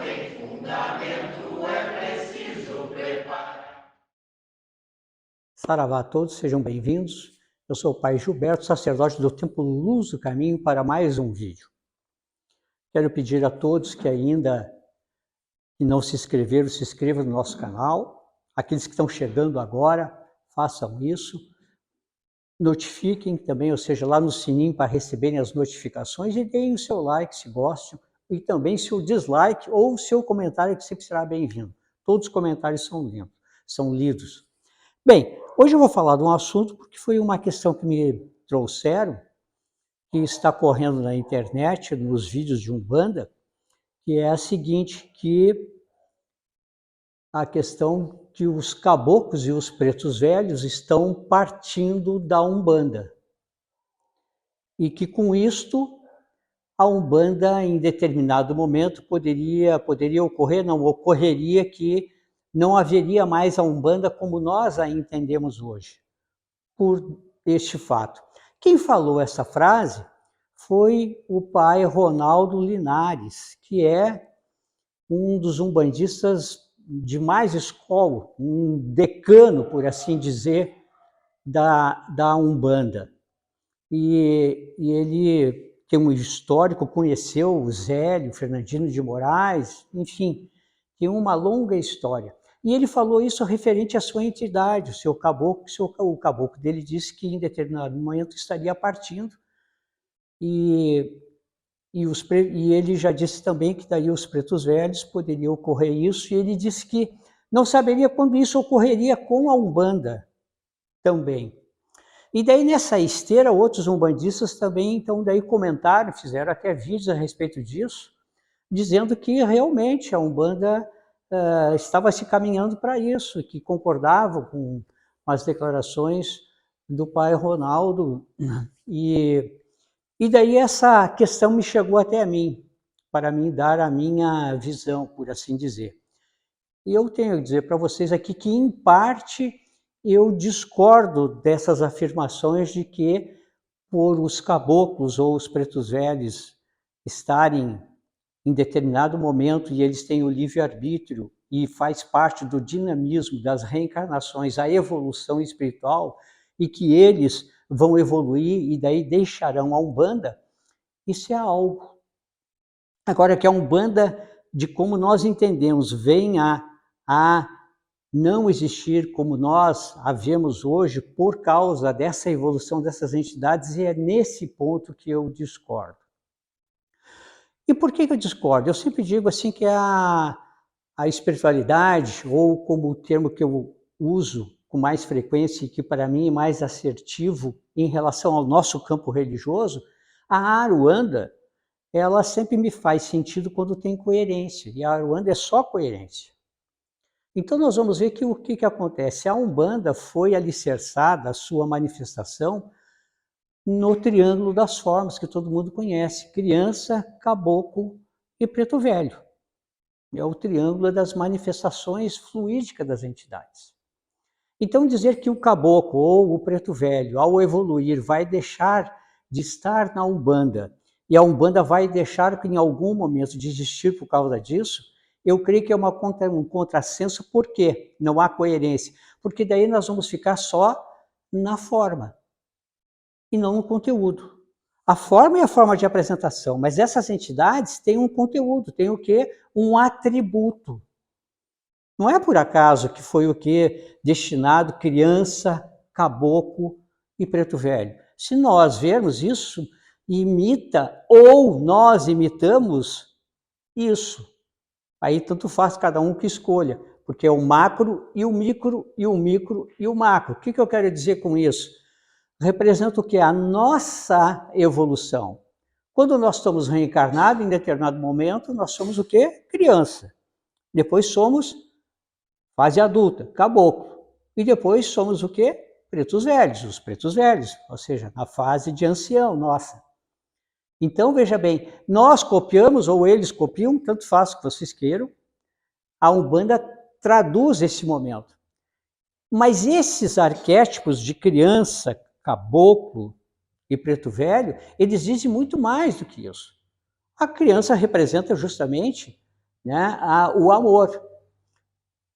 tem fundamento, é preciso preparar. Saravá a todos, sejam bem-vindos. Eu sou o Pai Gilberto, sacerdote do Templo Luz do Caminho, para mais um vídeo. Quero pedir a todos que ainda não se inscreveram, se inscrevam no nosso canal. Aqueles que estão chegando agora, façam isso. Notifiquem também, ou seja, lá no sininho para receberem as notificações e deem o seu like se gostam e também seu dislike ou o seu comentário que sempre será bem-vindo. Todos os comentários são lidos. Bem, hoje eu vou falar de um assunto porque foi uma questão que me trouxeram, que está correndo na internet, nos vídeos de Umbanda, que é a seguinte, que a questão que os caboclos e os pretos velhos estão partindo da Umbanda. E que com isto a Umbanda em determinado momento poderia ocorrer, não ocorreria que não haveria mais a Umbanda como nós a entendemos hoje, por este fato. Quem falou essa frase foi o pai Ronaldo Linares, que é um dos umbandistas de mais escola, um decano, por assim dizer, da Umbanda. E ele tem um histórico, conheceu o Zélio, Fernandino de Moraes, enfim, tem uma longa história. E ele falou isso referente à sua entidade, o seu caboclo. O caboclo dele disse que em determinado momento estaria partindo, e ele já disse também que daí os pretos velhos poderia ocorrer isso, e ele disse que não saberia quando isso ocorreria com a Umbanda também. E daí nessa esteira, outros umbandistas também então daí comentaram, fizeram até vídeos a respeito disso, dizendo que realmente a Umbanda estava se caminhando para isso, que concordavam com as declarações do pai Ronaldo. E daí essa questão me chegou até a mim, para mim dar a minha visão, por assim dizer. E eu tenho que dizer para vocês aqui que, em parte, eu discordo dessas afirmações de que, por os caboclos ou os pretos velhos estarem em determinado momento e eles têm o livre-arbítrio e faz parte do dinamismo das reencarnações, a evolução espiritual, e que eles vão evoluir e daí deixarão a Umbanda, isso é algo. Agora, que a Umbanda, de como nós entendemos, vem a não existir como nós a vemos hoje por causa dessa evolução dessas entidades, e é nesse ponto que eu discordo. E por que eu discordo? Eu sempre digo assim que a espiritualidade, ou como o termo que eu uso com mais frequência e que para mim é mais assertivo em relação ao nosso campo religioso, a Aruanda, ela sempre me faz sentido quando tem coerência, e a Aruanda é só coerência. Então nós vamos ver que o que acontece? A Umbanda foi alicerçada, a sua manifestação, no triângulo das formas que todo mundo conhece: criança, caboclo e preto velho. É o triângulo das manifestações fluídicas das entidades. Então dizer que o caboclo ou o preto velho, ao evoluir, vai deixar de estar na Umbanda, e a Umbanda vai deixar que em algum momento de existir por causa disso, eu creio que é um contrassenso. Por quê? Não há coerência. Porque daí nós vamos ficar só na forma e não no conteúdo. A forma é a forma de apresentação, mas essas entidades têm um conteúdo, têm o quê? Um atributo. Não é por acaso que foi o quê? Destinado criança, caboclo e preto velho. Se nós vermos isso, imita ou nós imitamos isso. Aí tanto faz cada um que escolha, porque é o macro e o micro, e o micro e o macro. O que eu quero dizer com isso? Representa o que? A nossa evolução. Quando nós estamos reencarnados, em determinado momento, nós somos o quê? Criança. Depois somos fase adulta, caboclo. E depois somos o quê? Pretos velhos, os pretos velhos, ou seja, na fase de ancião nossa. Então, veja bem, nós copiamos, ou eles copiam, tanto faz que vocês queiram, a Umbanda traduz esse momento. Mas esses arquétipos de criança, caboclo e preto velho, eles dizem muito mais do que isso. A criança representa justamente, né, o amor.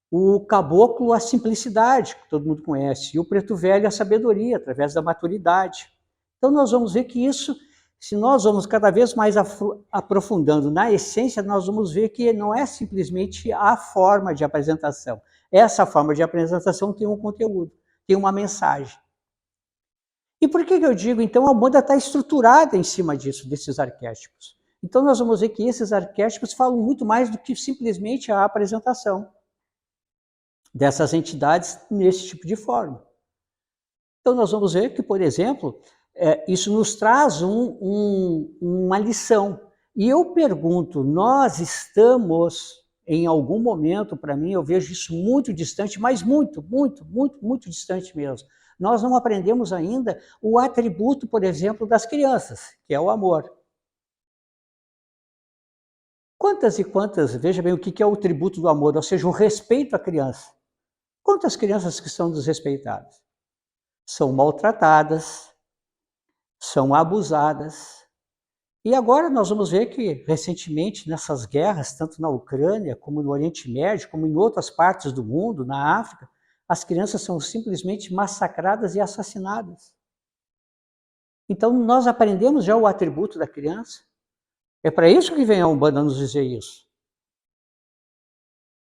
O caboclo, a simplicidade, que todo mundo conhece, e o preto velho, a sabedoria, através da maturidade. Então nós vamos ver que isso, se nós vamos cada vez mais aprofundando na essência, nós vamos ver que não é simplesmente a forma de apresentação. Essa forma de apresentação tem um conteúdo, tem uma mensagem. E por que eu digo, então, a Umbanda está estruturada em cima disso, desses arquétipos. Então nós vamos ver que esses arquétipos falam muito mais do que simplesmente a apresentação dessas entidades nesse tipo de forma. Então nós vamos ver que, por exemplo, isso nos traz uma lição. E eu pergunto, nós estamos, em algum momento, para mim, eu vejo isso muito distante, mas muito, muito, muito, muito distante mesmo. Nós não aprendemos ainda o atributo, por exemplo, das crianças, que é o amor. Quantas e quantas, veja bem o que é o tributo do amor, ou seja, o respeito à criança. Quantas crianças que são desrespeitadas? São maltratadas, são abusadas. E agora nós vamos ver que, recentemente, nessas guerras, tanto na Ucrânia, como no Oriente Médio, como em outras partes do mundo, na África, as crianças são simplesmente massacradas e assassinadas. Então nós aprendemos já o atributo da criança. É para isso que vem a Umbanda nos dizer isso.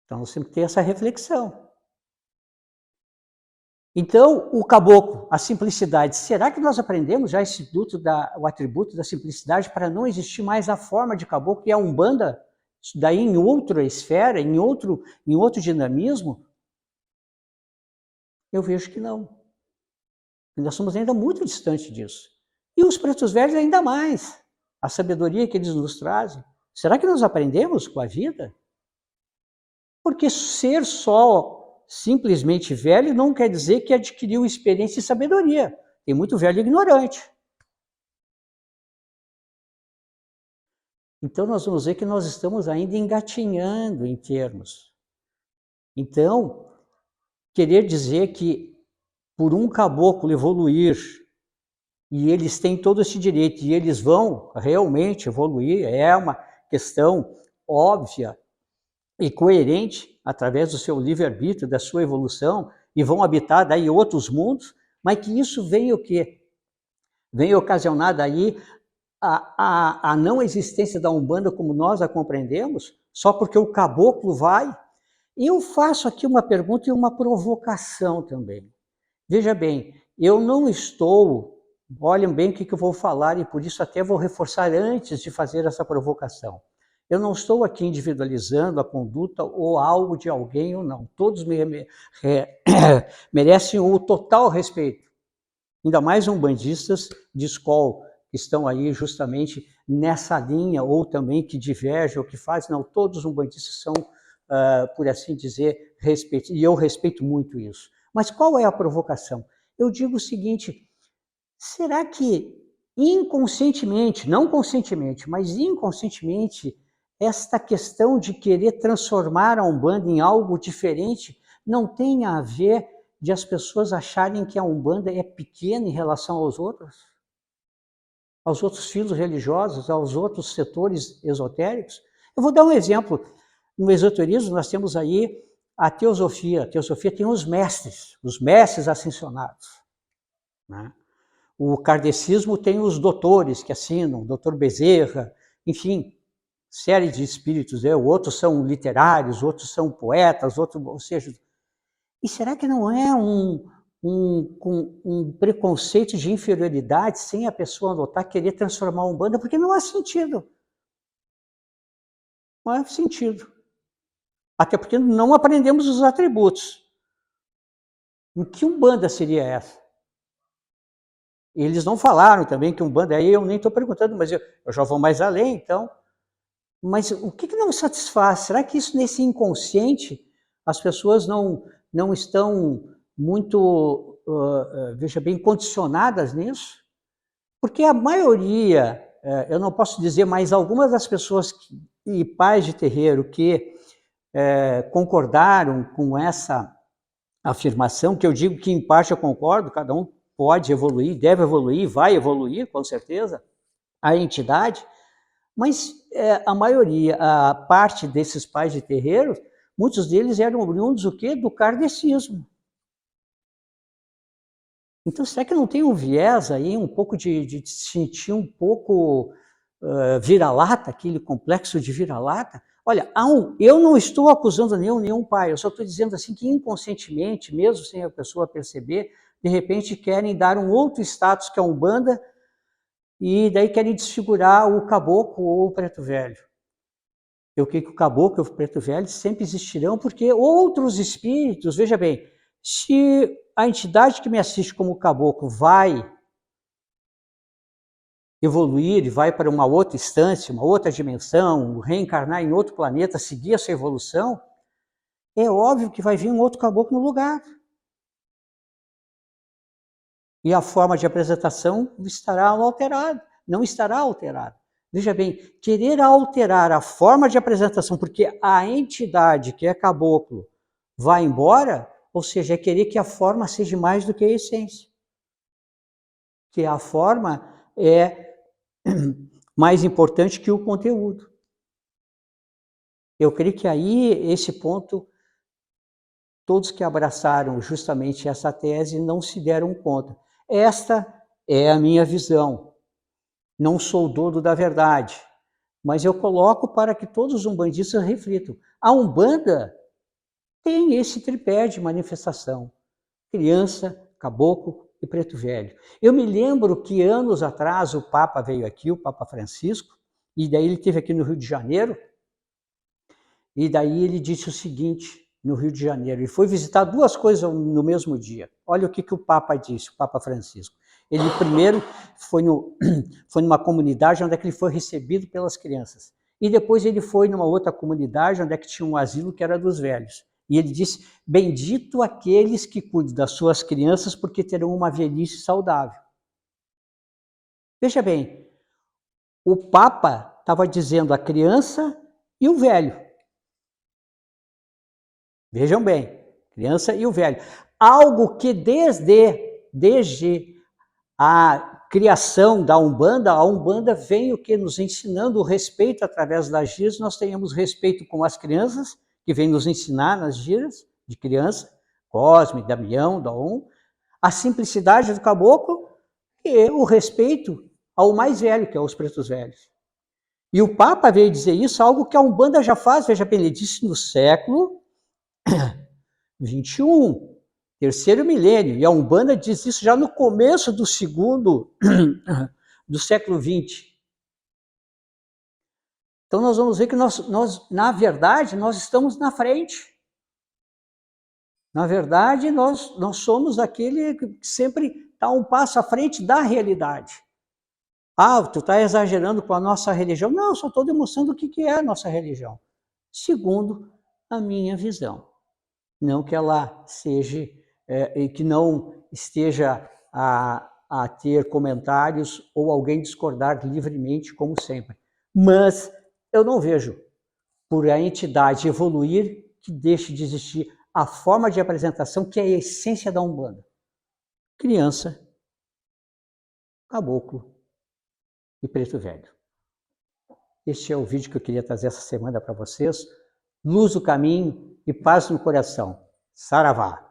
Então nós temos que ter essa reflexão. Então, o caboclo, a simplicidade, será que nós aprendemos já o atributo da simplicidade para não existir mais a forma de caboclo e a Umbanda, daí em outra esfera, em outro dinamismo? Eu vejo que não. Nós somos ainda muito distantes disso. E os pretos velhos ainda mais. A sabedoria que eles nos trazem. Será que nós aprendemos com a vida? Porque ser só simplesmente velho não quer dizer que adquiriu experiência e sabedoria. Tem muito velho ignorante. Então nós vamos ver que nós estamos ainda engatinhando em termos. Então, querer dizer que por um caboclo evoluir, e eles têm todo esse direito, e eles vão realmente evoluir, é uma questão óbvia e coerente, através do seu livre-arbítrio, da sua evolução, e vão habitar daí outros mundos, mas que isso vem o quê? Vem ocasionar daí a não existência da Umbanda como nós a compreendemos, só porque o caboclo vai. E eu faço aqui uma pergunta e uma provocação também. Veja bem, eu não estou, olhem bem o que eu vou falar, e por isso até vou reforçar antes de fazer essa provocação. Eu não estou aqui individualizando a conduta ou algo de alguém ou não. Todos merecem o total respeito. Ainda mais umbandistas de escola, que estão aí justamente nessa linha, ou também que divergem, ou que fazem. Não, todos os umbandistas são, por assim dizer, respeito. E eu respeito muito isso. Mas qual é a provocação? Eu digo o seguinte, será que inconscientemente, não conscientemente, mas inconscientemente, esta questão de querer transformar a Umbanda em algo diferente não tem a ver de as pessoas acharem que a Umbanda é pequena em relação aos outros filos religiosos, aos outros setores esotéricos? Eu vou dar um exemplo. No esoterismo nós temos aí a teosofia. A teosofia tem os mestres ascensionados, né? O kardecismo tem os doutores que assinam, doutor Bezerra, enfim, série de espíritos, outros são literários, outros são poetas, ou seja, e será que não é um preconceito de inferioridade sem a pessoa notar, querer transformar a Umbanda? Porque não há sentido. Não há sentido. Até porque não aprendemos os atributos. Em que Umbanda seria essa? Eles não falaram também que Umbanda, aí eu nem estou perguntando, mas eu já vou mais além, então. Mas o que não satisfaz? Será que isso, nesse inconsciente, as pessoas não estão muito, veja bem, condicionadas nisso? Porque a maioria, eu não posso dizer, mas algumas das pessoas e pais de terreiro que concordaram com essa afirmação, que eu digo que em parte eu concordo, cada um pode evoluir, deve evoluir, vai evoluir, com certeza, a entidade, Mas a maioria, a parte desses pais de terreiro, muitos deles eram oriundos o quê? Do kardecismo. Então, será que não tem um viés aí, um pouco de sentir um pouco vira-lata, aquele complexo de vira-lata? Olha, eu não estou acusando nenhum pai, eu só estou dizendo assim que inconscientemente, mesmo sem a pessoa perceber, de repente querem dar um outro status que é a Umbanda, e daí querem desfigurar o caboclo ou o preto velho. Eu creio que o caboclo e o preto velho sempre existirão, porque outros espíritos, veja bem, se a entidade que me assiste como caboclo vai evoluir, vai para uma outra instância, uma outra dimensão, reencarnar em outro planeta, seguir essa evolução, é óbvio que vai vir um outro caboclo no lugar. E a forma de apresentação estará alterada, não estará alterada. Veja bem, querer alterar a forma de apresentação, porque a entidade que é caboclo vai embora, ou seja, é querer que a forma seja mais do que a essência. Que a forma é mais importante que o conteúdo. Eu creio que aí, esse ponto, todos que abraçaram justamente essa tese não se deram conta. Esta é a minha visão. Não sou o dono da verdade, mas eu coloco para que todos os umbandistas reflitam. A Umbanda tem esse tripé de manifestação: criança, caboclo e preto velho. Eu me lembro que anos atrás o Papa veio aqui, o Papa Francisco, e daí ele esteve aqui no Rio de Janeiro, e daí ele disse o seguinte, no Rio de Janeiro, ele foi visitar duas coisas no mesmo dia. Olha o que o Papa disse, o Papa Francisco. Ele primeiro foi numa comunidade onde é que ele foi recebido pelas crianças. E depois ele foi numa outra comunidade onde é que tinha um asilo que era dos velhos. E ele disse, bendito aqueles que cuidam das suas crianças porque terão uma velhice saudável. Veja bem, o Papa estava dizendo a criança e o velho. Vejam bem, criança e o velho. Algo que desde a criação da Umbanda, a Umbanda vem o que nos ensinando o respeito através das giras. Nós tenhamos respeito com as crianças, que vem nos ensinar nas giras de criança, Cosme, Damião, Daum, a simplicidade do caboclo e o respeito ao mais velho, que é os pretos velhos. E o Papa veio dizer isso, algo que a Umbanda já faz, veja bem, ele disse no século 21, terceiro milênio, e a Umbanda diz isso já no começo do século 20. Então nós vamos ver que nós na verdade, nós estamos na frente. Na verdade, nós somos aquele que sempre está um passo à frente da realidade. Ah, tu está exagerando com a nossa religião. Não, só estou demonstrando o que é a nossa religião, segundo a minha visão. Não que ela seja, que não esteja a ter comentários ou alguém discordar livremente, como sempre. Mas eu não vejo, por a entidade evoluir, que deixe de existir a forma de apresentação que é a essência da Umbanda. Criança, caboclo e preto velho. Este é o vídeo que eu queria trazer essa semana para vocês. Luz no caminho e paz no coração. Saravá!